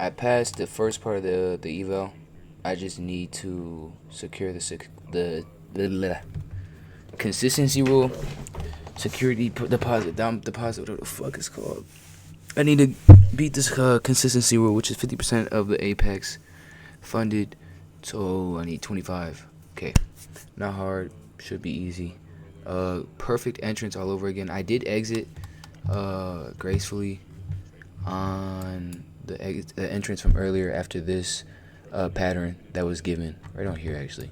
I passed the first part of the eval. I just need to secure the consistency rule, security deposit, down deposit, whatever the fuck it's called. I need to beat this consistency rule, which is 50% of the Apex funded. So I need 25. Okay, not hard. Should be easy. Perfect entrance all over again. I did exit gracefully on the entrance from earlier after this pattern that was given right on here actually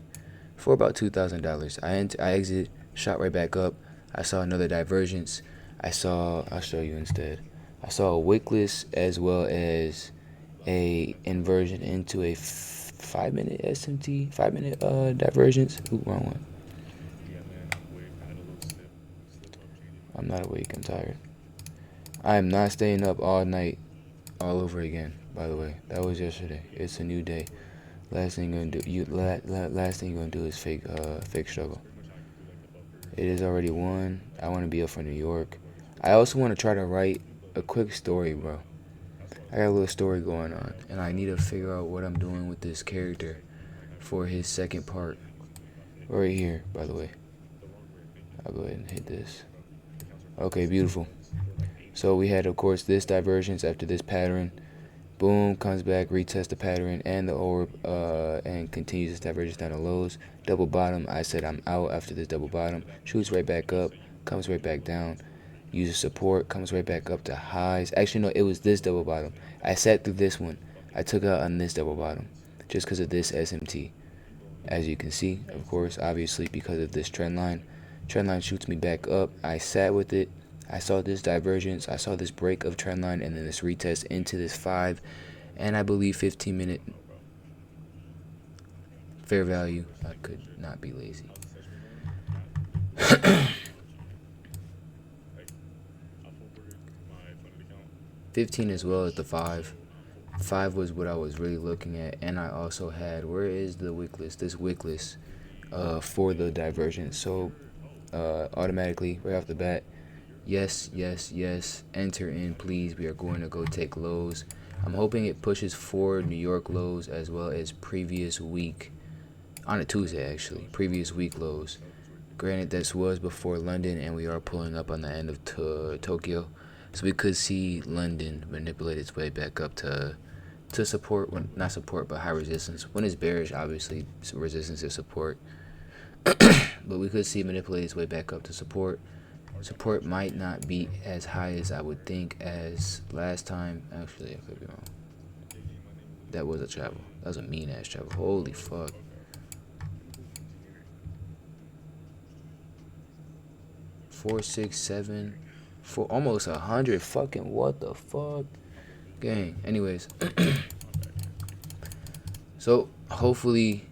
for about $2,000. I exited, shot right back up. I saw another divergence. I'll show you instead. I saw a wickless as well as a inversion into a 5-minute SMT, 5-minute divergence. Ooh, wrong one. I'm not awake. I'm tired. I am not staying up all night all over again. By the way, that was yesterday. It's a new day. Last thing you're gonna do, last thing you're gonna do is fake struggle. It is already 1. I want to be up for New York. I also want to try to write a quick story, bro. I got a little story going on, and I need to figure out what I'm doing with this character for his second part. Right here, by the way. I'll go ahead and hit this. Okay, beautiful. So we had, of course, this divergence after this pattern. Boom, comes back, retests the pattern and the orb, and continues this divergence down the lows. Double bottom, I said I'm out after this double bottom. Shoots right back up, comes right back down. Uses support, comes right back up to highs. Actually, no, it was this double bottom. I sat through this one. I took out on this double bottom just because of this SMT. As you can see, of course, obviously because of this trend line. Trend line shoots me back up. I sat with it. I saw this divergence. I saw this break of trend line and then this retest into this 5 and I believe 15-minute fair value. I could not be lazy. 15 as well as the 5. 5 was what I was really looking at, and I also had, where is the wick list? This wick list for the divergence. So automatically right off the bat, yes, enter in please. We are going to go take lows. I'm hoping it pushes for New York lows as well as previous week, on a Tuesday actually, previous week lows. Granted, this was before London, and we are pulling up on the end of Tokyo, so we could see London manipulate its way back up to support, when not support but high resistance. When it's bearish, obviously resistance is support, but we could see it manipulate its way back up to support. Support might not be as high as I would think as last time. Actually, I could be wrong. That was a travel. That was a mean ass travel. Holy fuck. 467 for almost 100. Fucking what the fuck, gang. Anyways, so hopefully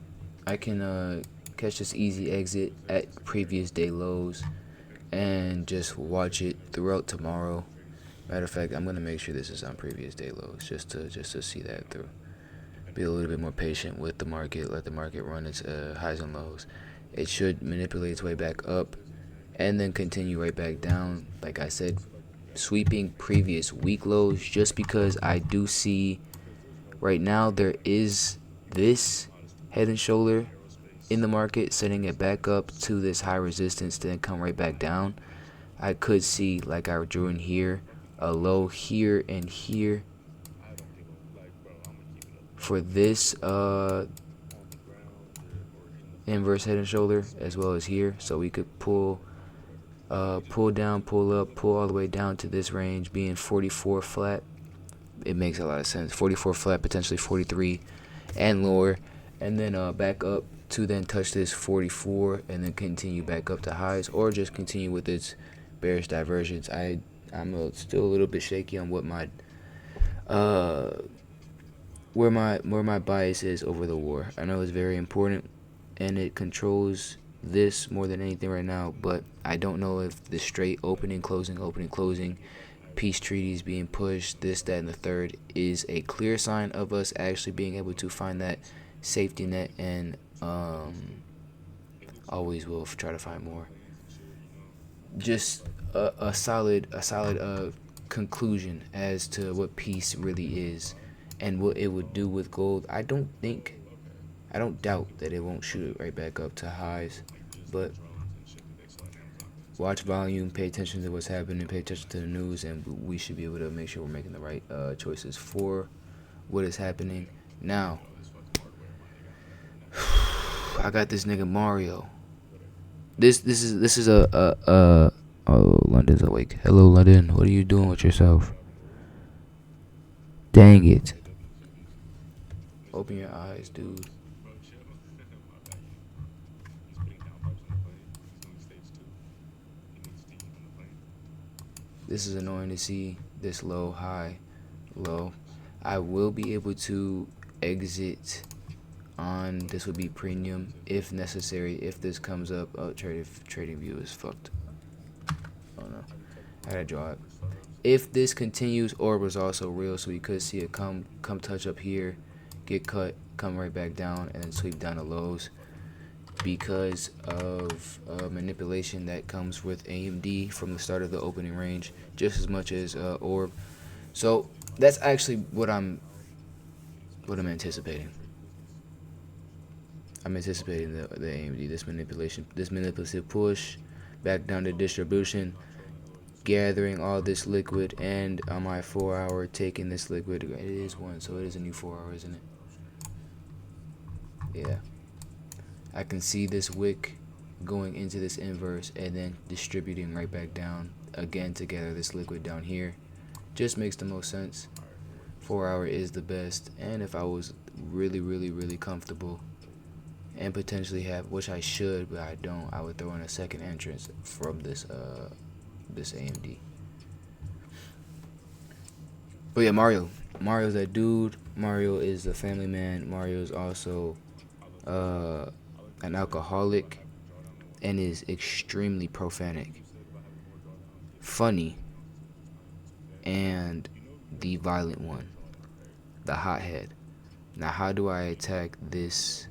I can catch this easy exit at previous day lows and just watch it throughout tomorrow. Matter of fact, I'm gonna make sure this is on previous day lows just to see that through. Be a little bit more patient with the market. Let the market run its highs and lows. It should manipulate its way back up and then continue right back down. Like I said, sweeping previous week lows, just because I do see right now there is this head and shoulder in the market, setting it back up to this high resistance to then come right back down. I could see, like I drew in here, a low here and here for this inverse head and shoulder, as well as here. So we could pull down, pull up, pull all the way down to this range being 44 flat. It makes a lot of sense. 44 flat, potentially 43 and lower, and then back up to then touch this 44 and then continue back up to highs, or just continue with its bearish divergence. I'm still a little bit shaky on what my where my bias is over the war. I know it's very important and it controls this more than anything right now, but I don't know if the straight opening closing, peace treaties being pushed, this, that, and the third is a clear sign of us actually being able to find that safety net, and always will try to find more. Just a solid conclusion as to what peace really is and what it would do with gold, I don't doubt that it won't shoot it right back up to highs, but watch volume, pay attention to what's happening, pay attention to the news, and we should be able to make sure we're making the right choices for what is happening now. I got this nigga Mario. This is a oh, London's awake. Hello, London. What are you doing with yourself? Dang it. Open your eyes, dude. This is annoying to see this low, high, low. I will be able to exit on, this would be premium if necessary, if this comes up. Oh, trading view is fucked. Oh no, I gotta draw it. If this continues, orb was also real, so we could see it come touch up here, get cut, come right back down, and then sweep down the lows because of manipulation that comes with AMD from the start of the opening range, just as much as orb. So that's actually what I'm anticipating. I'm anticipating the AMD, this manipulative push back down to distribution, gathering all this liquid, and on my 4 hour taking this liquid. It is one, so it is a new 4 hour, isn't it? Yeah, I can see this wick going into this inverse and then distributing right back down again to gather this liquid down here. Just makes the most sense. 4 hour is the best, and if I was really comfortable and potentially have, which I should but I don't, I would throw in a second entrance from this AMD. But yeah, Mario's that dude. Mario is a family man. Mario is also an alcoholic and is extremely profanic, funny, and the violent one, the hothead. Now, how do I attack this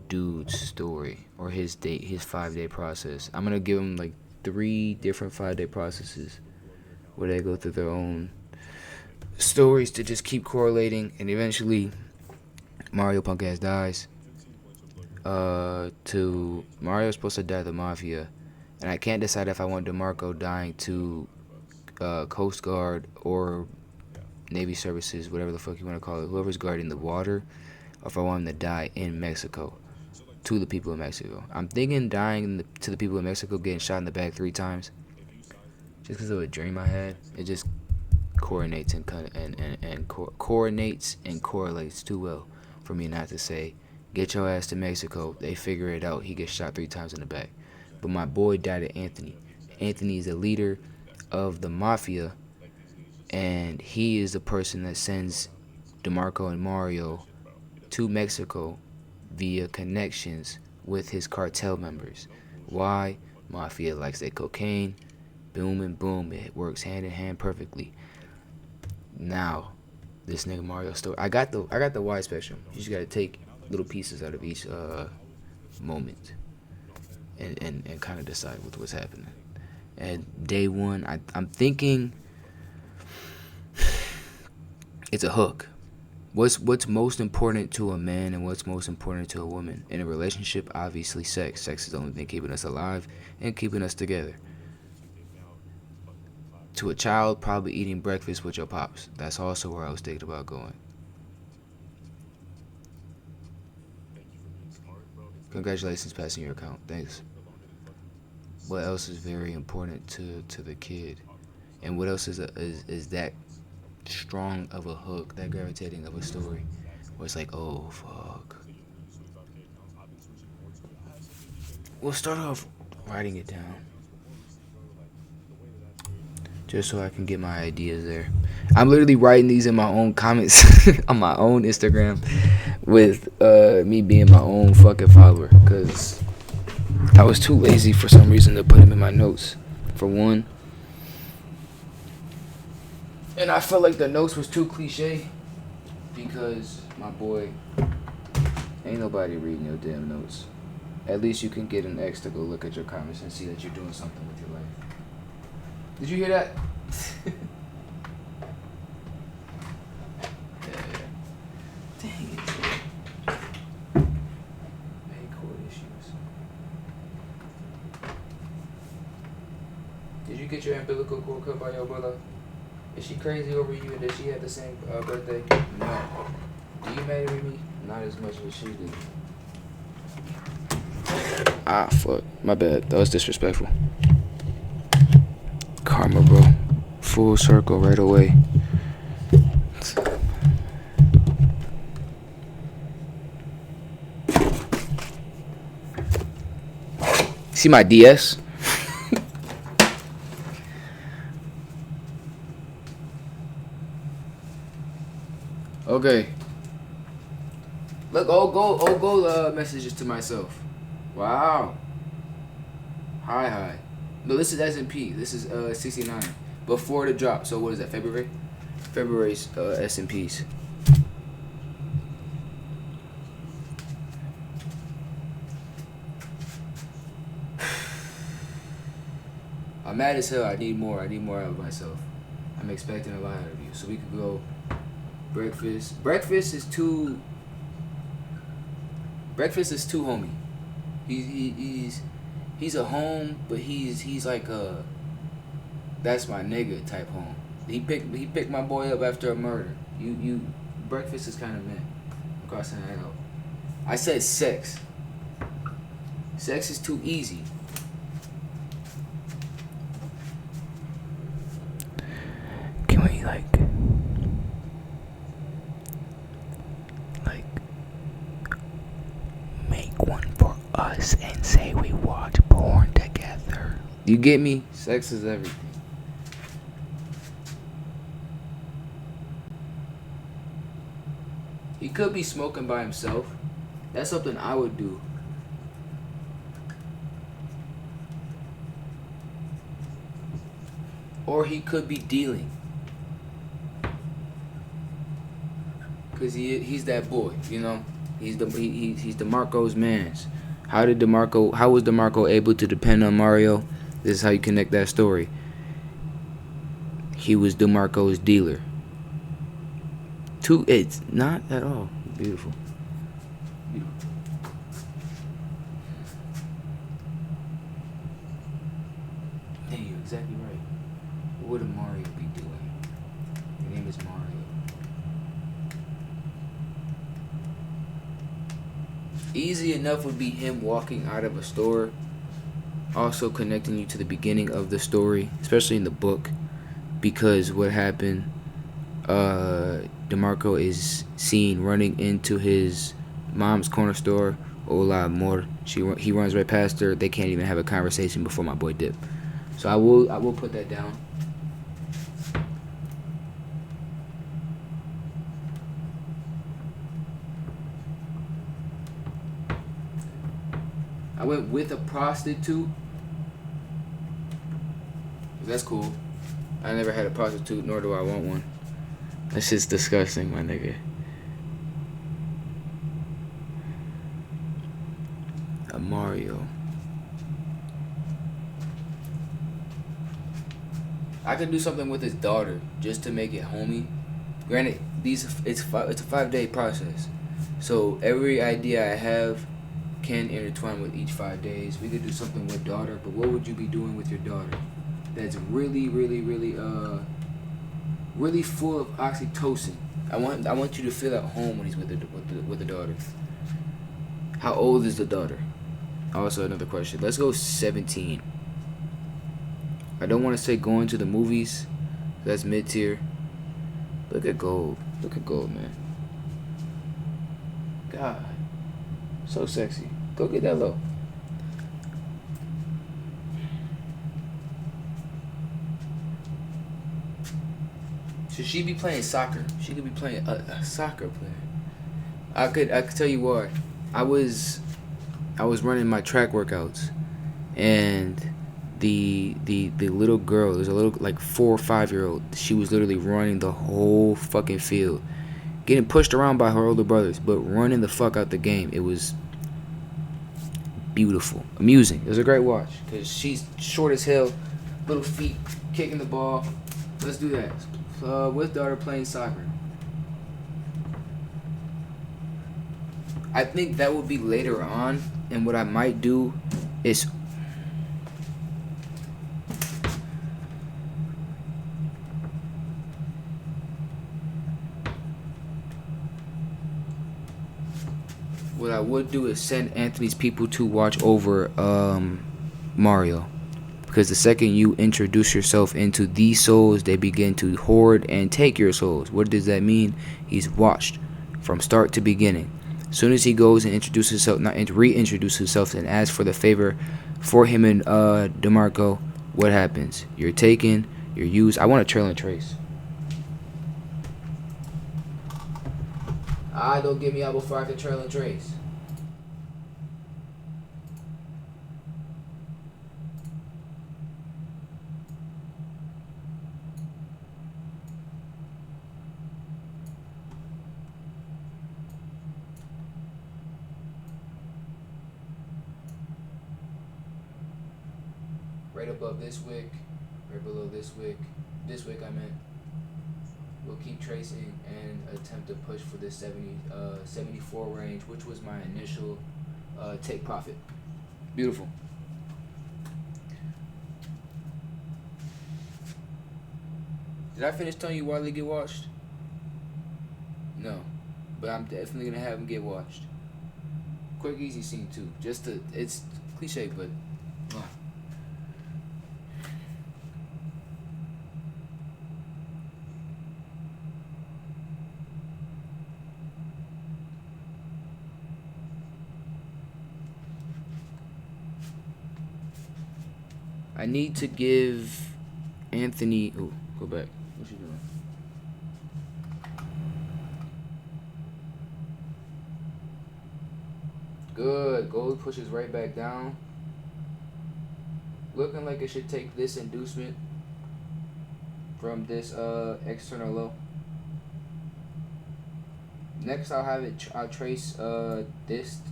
dude's story or his 5-day process? I'm gonna give him like 3 different 5-day processes where they go through their own stories to just keep correlating, and eventually Mario punk ass dies. Mario's supposed to die to the mafia, and I can't decide if I want DeMarco dying to Coast Guard or Navy services, whatever the fuck you want to call it, whoever's guarding the water, or if I want him to die in Mexico to the people of Mexico. I'm thinking dying to the people of Mexico, getting shot in the back 3 times, just because of a dream I had. It just coordinates and correlates too well for me not to say, get your ass to Mexico. They figure it out. He gets shot 3 times in the back. But my boy died at Anthony. Anthony is a leader of the mafia, and he is the person that sends DeMarco and Mario to Mexico via connections with his cartel members. Why? Mafia likes their cocaine. Boom and boom. It works hand in hand perfectly. Now, this nigga Mario story. I got the wide spectrum. You just gotta take little pieces out of each moment and kind of decide what's happening. And day 1, I'm thinking it's a hook. What's most important to a man and what's most important to a woman in a relationship? Obviously, sex. Sex is the only thing keeping us alive and keeping us together. To a child, probably eating breakfast with your pops. That's also where I was thinking about going. Congratulations, passing your account. Thanks. What else is very important to the kid, and what else is that strong of a hook, that gravitating of a story, where it's like, oh fuck. We'll start off writing it down, just so I can get my ideas there. I'm literally writing these in my own comments on my own Instagram with me being my own fucking follower, because I was too lazy for some reason to put them in my notes, for one. And I felt like the notes was too cliche, because my boy, ain't nobody reading your damn notes. At least you can get an X to go look at your comments and see that you're doing something with your life. Did you hear that? Yeah. get your umbilical cord cut by your brother? Is she crazy over you and that she had the same birthday? No. Do you marry me? Not as much as she did. Ah, fuck. My bad. That was disrespectful. Karma, bro. Full circle right away. See my DS? Okay. Look, go messages to myself. Wow. Hi. No, this is S&P. This is 69. Before the drop. So what is that, February? February's S&Ps. I'm mad as hell. I need more out of myself. I'm expecting a lot out of you. So we could go breakfast. Breakfast is too homie. He's a home, but he's like a that's my nigga type home. He picked my boy up after a murder. You breakfast is kind of man. I'm crossing that out. I said sex. Sex is too easy. Can we like make one for us and say we watch porn together? You get me? Sex is everything. He could be smoking by himself. That's something I would do. Or he could be dealing. Cause he's that boy, you know. He's DeMarco's mans. How was DeMarco able to depend on Mario? This is how you connect that story. He was DeMarco's dealer. It's not at all beautiful. Hey, you're exactly right. What would Mario be doing? Your name is Mario. Easy enough would be him walking out of a store, also connecting you to the beginning of the story, especially in the book, because what happened, DeMarco is seen running into his mom's corner store, Hola Amor. He runs right past her. They can't even have a conversation before my boy dip. So I will put that down. I went with a prostitute. That's cool. I never had a prostitute, nor do I want one. That shit's disgusting, my nigga. A Mario. I could do something with his daughter just to make it homey. Granted, it's a 5-day process. So every idea I have can intertwine with each 5 days. We could do something with daughter, but what would you be doing with your daughter? That's really full of oxytocin. I want you to feel at home when he's with the daughter. How old is the daughter? Also another question. Let's go 17. I don't want to say going to the movies. That's mid tier. Look at gold. Look at gold, man. God, so sexy. Go get that low. Should she be playing soccer? She could be playing a soccer player. I could tell you why. I was running my track workouts, and the little girl, there's a little like 4 or 5-year-old. She was literally running the whole fucking field, getting pushed around by her older brothers, but running the fuck out the game. It was beautiful, amusing. It was a great watch because she's short as hell, little feet, kicking the ball. Let's do that. With daughter playing soccer. I think that will be later on, and what I might do is What I would do is send Anthony's people to watch over Mario. Because the second you introduce yourself into these souls, they begin to hoard and take your souls. What does that mean? He's watched from start to beginning. As soon as he goes and introduces himself, not reintroduces himself and asks for the favor for him and DeMarco, what happens? You're taken, you're used. I want a trail and trace. Don't get me out before I can trail and trace. Right above this wick, right below this wick I meant. We'll keep tracing and attempt to push for this 74 range, which was my initial take profit. Beautiful. Did I finish telling you why they get watched? No, but I'm definitely gonna have them get watched. Quick, easy scene too. It's cliche, but. I need to give Anthony. Oh, go back. What you doing? Good. Gold pushes right back down. Looking like it should take this inducement from this external low. Next, I'll have it. I'll trace this.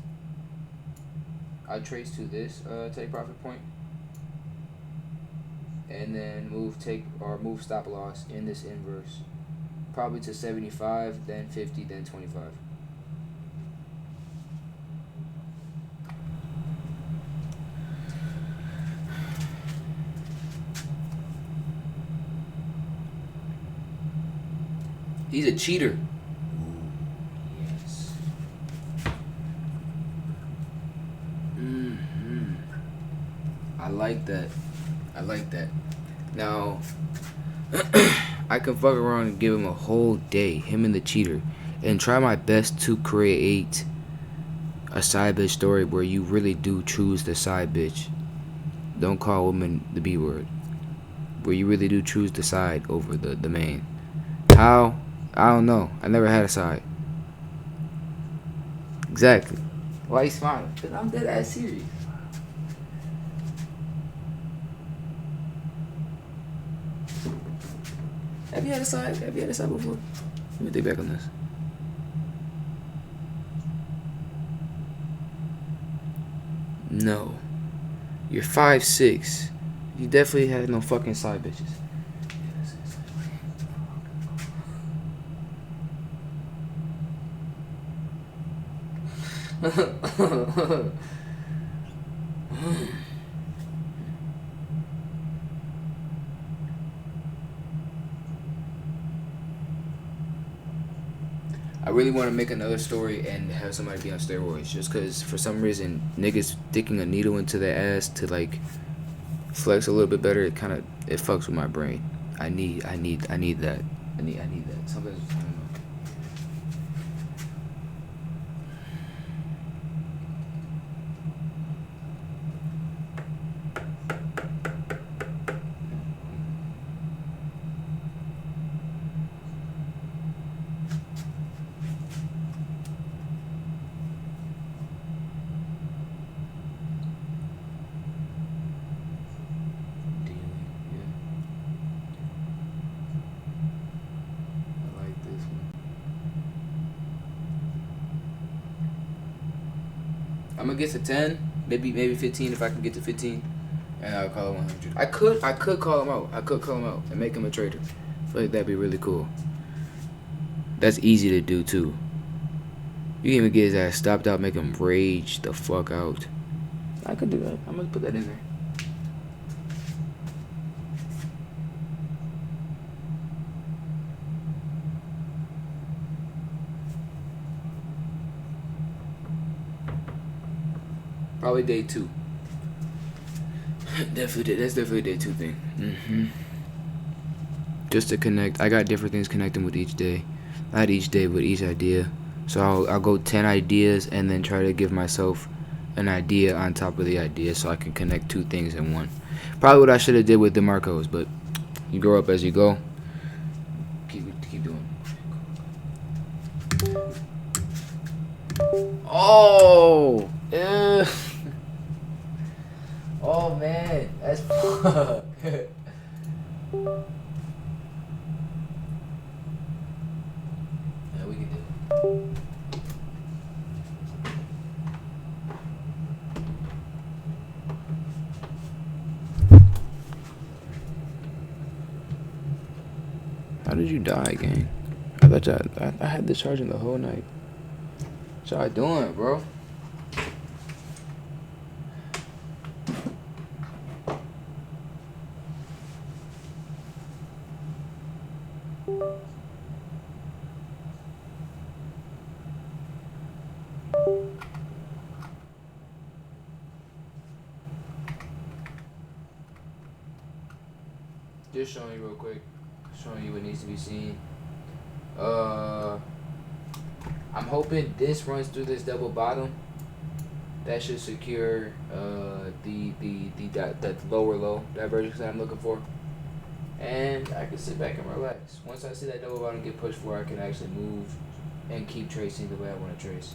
I'll trace to this take profit point. And then move stop loss in this inverse, probably to 75, then 50, then 25. He's a cheater. Yes. I like that. Now, I can fuck around and give him a whole day, him and the cheater, and try my best to create a side bitch story where you really do choose the side bitch. Don't call women the B word. Where you really do choose the side over the main. How? I don't know. I never had a side. Exactly. Why you smiling? Because I'm dead ass serious. Have you had a side before? Let me think back on this. No. You're 5'6". You definitely had no fucking side bitches. I really want to make another story and have somebody be on steroids, just because for some reason niggas sticking a needle into their ass to like flex a little bit better. It fucks with my brain. I need that. I need that. Something's, I don't know. I'm gonna get to 10, maybe 15 if I can get to 15, and I'll call it 100. I could call him out. And make him a trader. I feel like that'd be really cool. That's easy to do too. You can even get his ass stopped out, make him rage the fuck out. I could do that. I'm gonna put that in there. Probably day 2. That's definitely a day 2 thing. Just to connect. I got different things connecting with each day. Not each day, but each idea. So I'll go 10 ideas and then try to give myself an idea on top of the idea so I can connect 2 things in one. Probably what I should have did with DeMarcos, but you grow up as you go. Keep doing. Oh, oh man, that's fuck. Yeah, we can do it. How did you die, gang? I thought I had this charging the whole night. What y'all doing, bro? Just showing you real quick. Showing you what needs to be seen. I'm hoping this runs through this double bottom. That should secure that lower low divergence that I'm looking for. And I can sit back and relax. Once I see that double bottom get pushed for, I can actually move and keep tracing the way I want to trace.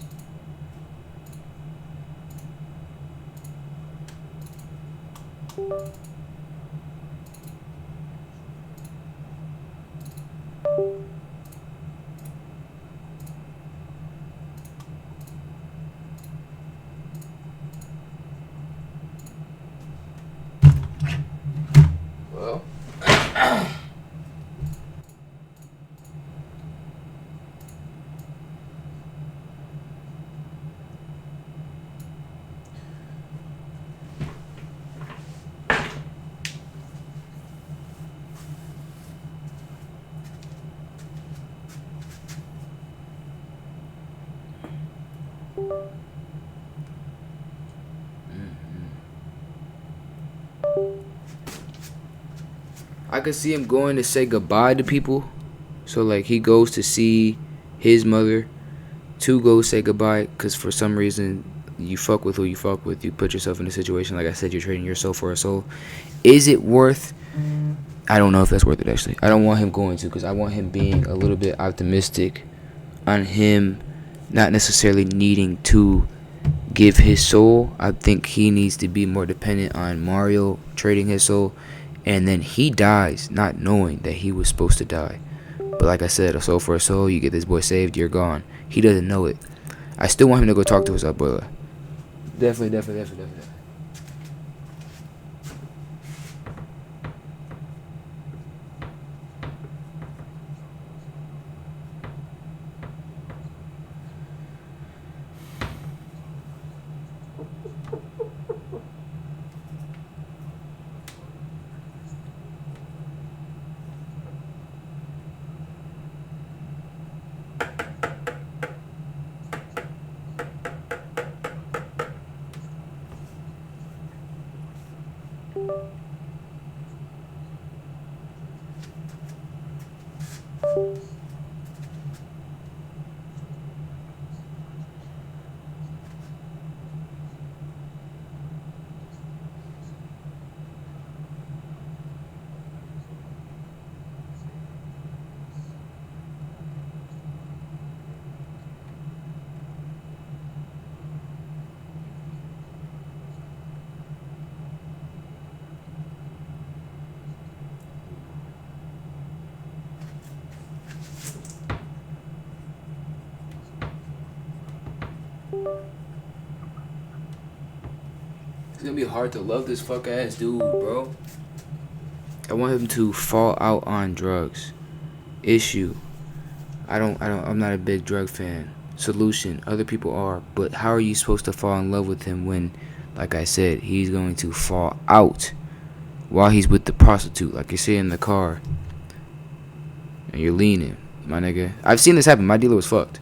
Well, I could see him going to say goodbye to people. So, like, he goes to see his mother to go say goodbye because for some reason you fuck with who you fuck with. You put yourself in a situation, like I said, you're trading your soul for a soul. Is it worth? I don't know if that's worth it, actually. I don't want him going to because I want him being a little bit optimistic on him not necessarily needing to give his soul. I think he needs to be more dependent on Mario trading his soul. And then he dies not knowing that he was supposed to die. But like I said, a soul for a soul, you get this boy saved, you're gone. He doesn't know it. I still want him to go talk to his abuela. Definitely. It's gonna be hard to love this fuck ass dude, bro. I want him to fall out on drugs. Issue. I'm not a big drug fan. Solution. Other people are. But how are you supposed to fall in love with him when, like I said, he's going to fall out while he's with the prostitute, like you see in the car. And you're leaning, my nigga. I've seen this happen. My dealer was fucked.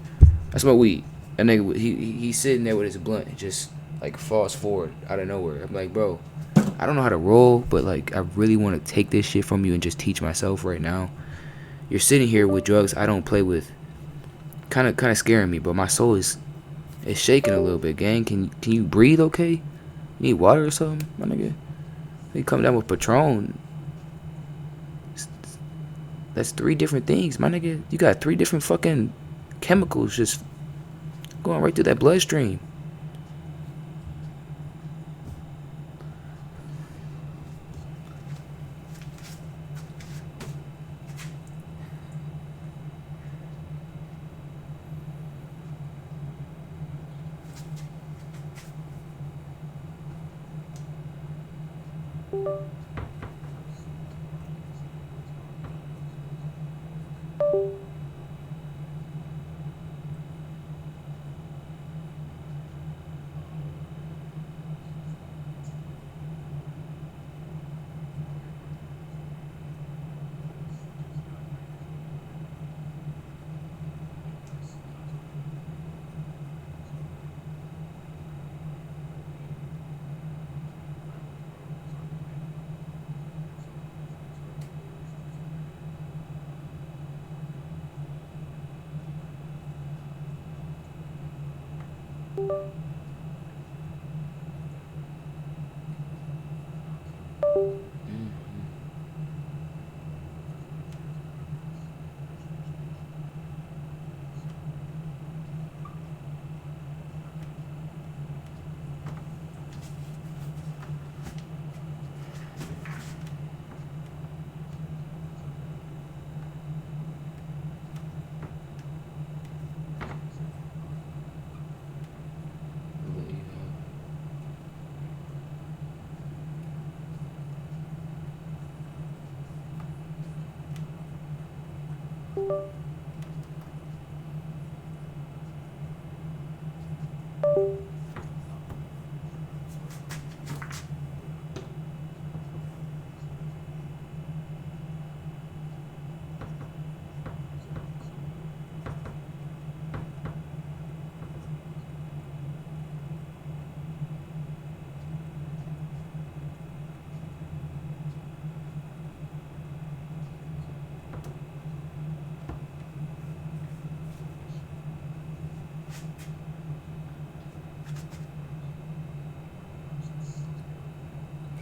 I smoke weed. That nigga, he's sitting there with his blunt, just like falls forward out of nowhere. I'm like, bro, I don't know how to roll, but like I really want to take this shit from you and just teach myself right now. You're sitting here with drugs I don't play with, kind of scaring me, but my soul is shaking a little bit. Gang, can you breathe? Okay, you need water or something, my nigga. You come down with Patron. That's 3 different things, my nigga. You got 3 different fucking chemicals just going right through that bloodstream.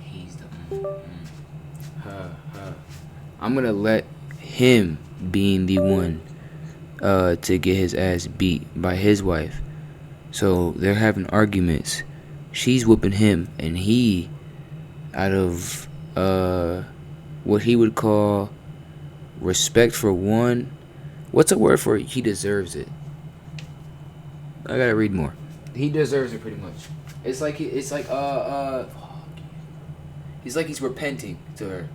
He's the I'm gonna let him being the one to get his ass beat by his wife. So they're having arguments. She's whooping him, and he, out of what he would call respect for one, what's a word for it? He deserves it. I gotta read more. He deserves it pretty much. It's like he's like he's repenting to her.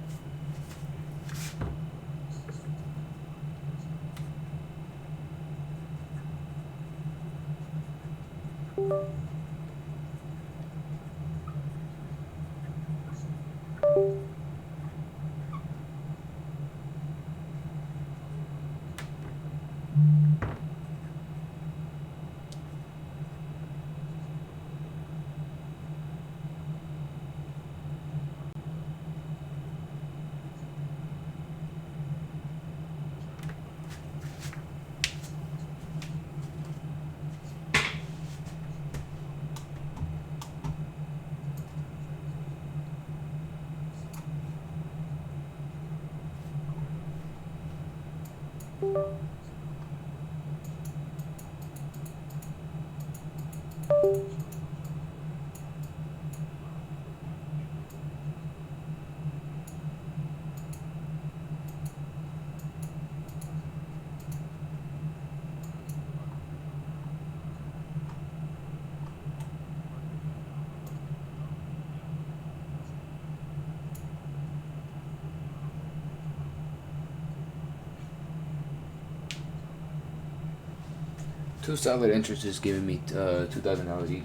Two solid interests is giving me $2,000 each.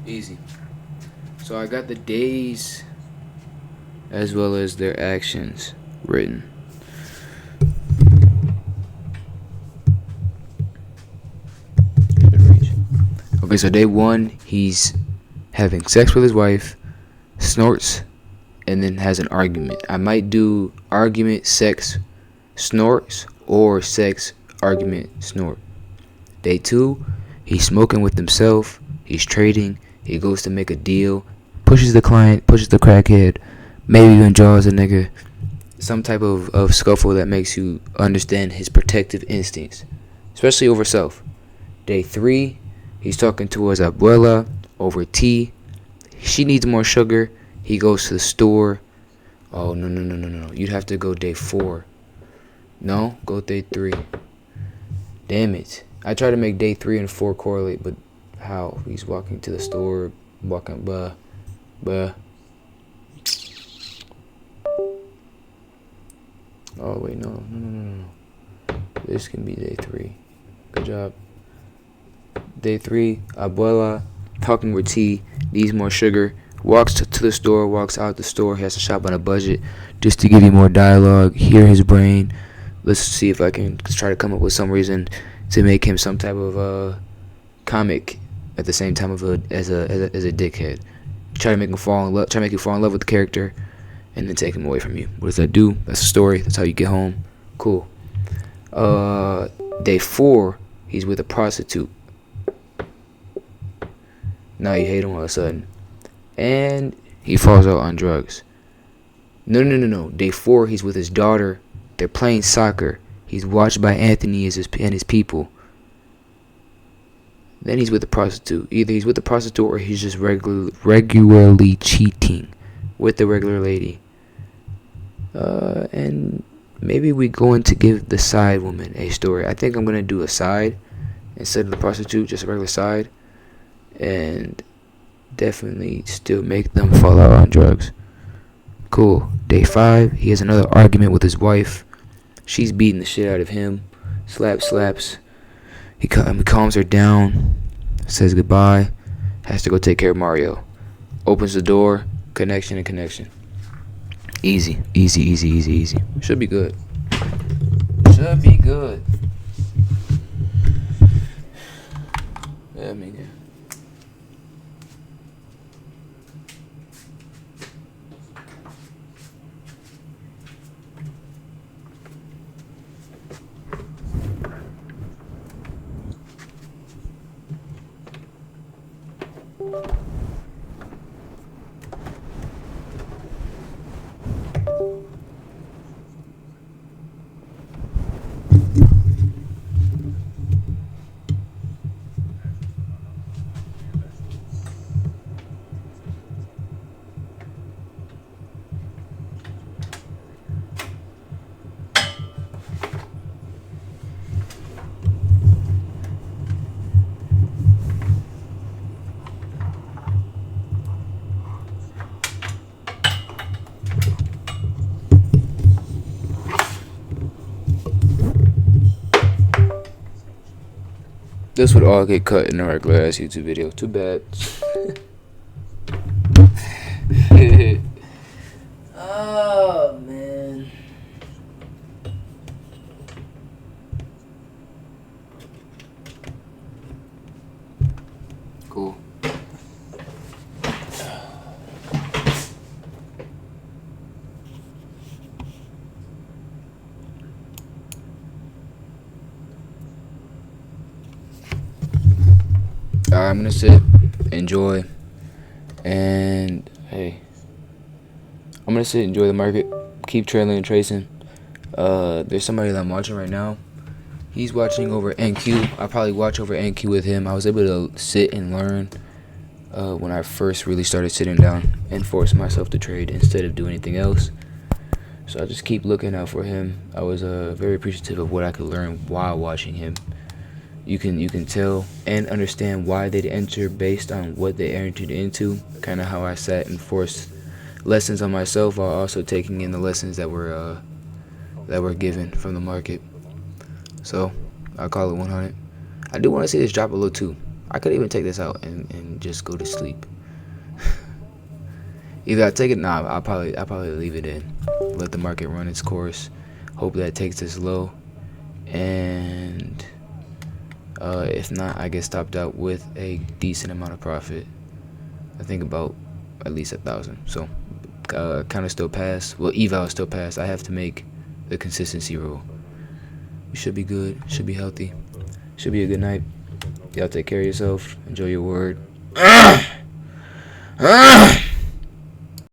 Easy. So I got the days as well as their actions written. Okay, so day 1, he's having sex with his wife, snorts, and then has an argument. I might do argument, sex, snorts, or sex, argument, snort. Day 2, he's smoking with himself, he's trading, he goes to make a deal, pushes the client, pushes the crackhead, maybe even draws a nigga. Some type of scuffle that makes you understand his protective instincts, especially over self. Day 3, he's talking to his abuela over tea. She needs more sugar. He goes to the store. Oh, no. You'd have to go day 4. No, go day 3. Damn it. I try to make day 3 and 4 correlate, but how? He's walking to the store, walking, buh. Oh, wait, no. This can be day 3. Good job. Day 3, abuela, talking with tea, needs more sugar, walks to the store, walks out the store, he has to shop on a budget, just to give you more dialogue, hear his brain. Let's see if I can try to come up with some reason to make him some type of comic at the same time as a dickhead. Try to make him fall in love. Try to make you fall in love with the character, and then take him away from you. What does that do? That's the story. That's how you get home. Cool. Day 4, he's with a prostitute. Now you hate him all of a sudden, and he falls out on drugs. No. Day 4, he's with his daughter. They're playing soccer. He's watched by Anthony and his people. Then he's with the prostitute. Either he's with the prostitute or he's just regularly cheating with the regular lady. And maybe we going to give the side woman a story. I think I'm going to do a side instead of the prostitute, just a regular side. And definitely still make them fall out on drugs. Cool. Day 5, he has another argument with his wife. She's beating the shit out of him. Slaps. He calms her down, says goodbye, has to go take care of Mario. Opens the door, connection. Easy. Should be good. Yeah, yeah. This would all get cut in a regular ass YouTube video. Too bad. Oh, man. Cool. I'm gonna sit, enjoy, and hey, I'm gonna sit, enjoy the market, keep trailing and tracing. There's somebody that I'm watching right now. He's watching over NQ. I probably watch over NQ with him. I was able to sit and learn when I first really started sitting down and forcing myself to trade instead of doing anything else. So I just keep looking out for him. I was very appreciative of what I could learn while watching him. You can tell and understand why they'd enter based on what they entered into. Kind of how I sat and forced lessons on myself while also taking in the lessons that were given from the market. So I call it 100. I do want to see this drop a little too. I could even take this out and just go to sleep. Either I take it, nah, I'll probably leave it in, let the market run its course, hope that takes us low, and if not, I get stopped out with a decent amount of profit. I think about at least 1,000. So kind of still pass. Well, eval still pass. I have to make the consistency roll. We should be good. Should be healthy. Should be a good night. Y'all take care of yourself. Enjoy your word.